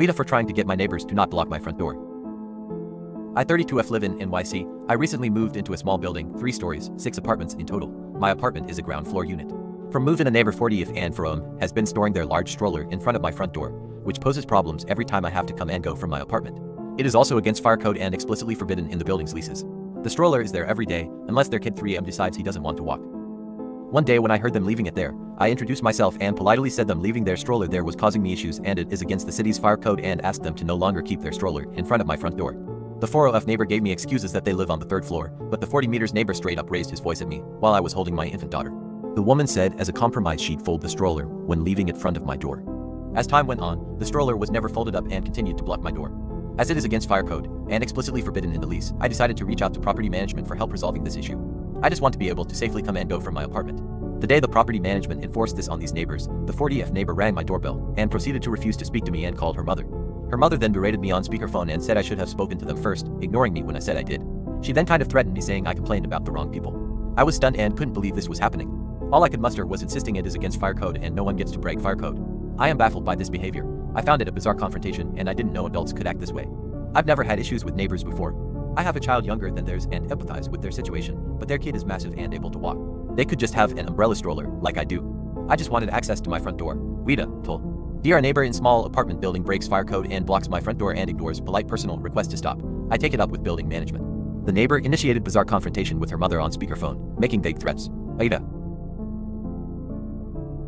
AITA for trying to get my neighbors to not block my front door. I 32F live in NYC. I recently moved into a small building, 3 stories, 6 apartments in total. My apartment is a ground floor unit. From move-in, a neighbor 40F and from has been storing their large stroller in front of my front door, which poses problems every time I have to come and go from my apartment. It is also against fire code and explicitly forbidden in the building's leases. The stroller is there every day, unless their kid 3M decides he doesn't want to walk. One day when I heard them leaving it there, I introduced myself and politely said them leaving their stroller there was causing me issues and it is against the city's fire code and asked them to no longer keep their stroller in front of my front door. The 40F neighbor gave me excuses that they live on the 3rd floor, but the 40 meters neighbor straight up raised his voice at me while I was holding my infant daughter. The woman said as a compromise she'd fold the stroller when leaving it front of my door. As time went on, the stroller was never folded up and continued to block my door. As it is against fire code and explicitly forbidden in the lease, I decided to reach out to property management for help resolving this issue. I just want to be able to safely come and go from my apartment. The day the property management enforced this on these neighbors, the 40F neighbor rang my doorbell and proceeded to refuse to speak to me and called her mother. Her mother then berated me on speakerphone and said I should have spoken to them first, ignoring me when I said I did. She then kind of threatened me saying I complained about the wrong people. I was stunned and couldn't believe this was happening. All I could muster was insisting it is against fire code and no one gets to break fire code. I am baffled by this behavior. I found it a bizarre confrontation and I didn't know adults could act this way. I've never had issues with neighbors before. I have a child younger than theirs and empathize with their situation, but their kid is massive and able to walk. They could just have an umbrella stroller, like I do. I just wanted access to my front door. AITA told. Dear neighbor in small apartment building breaks fire code and blocks my front door and ignores polite personal request to stop. I take it up with building management. The neighbor initiated bizarre confrontation with her mother on speakerphone, making vague threats. AITA.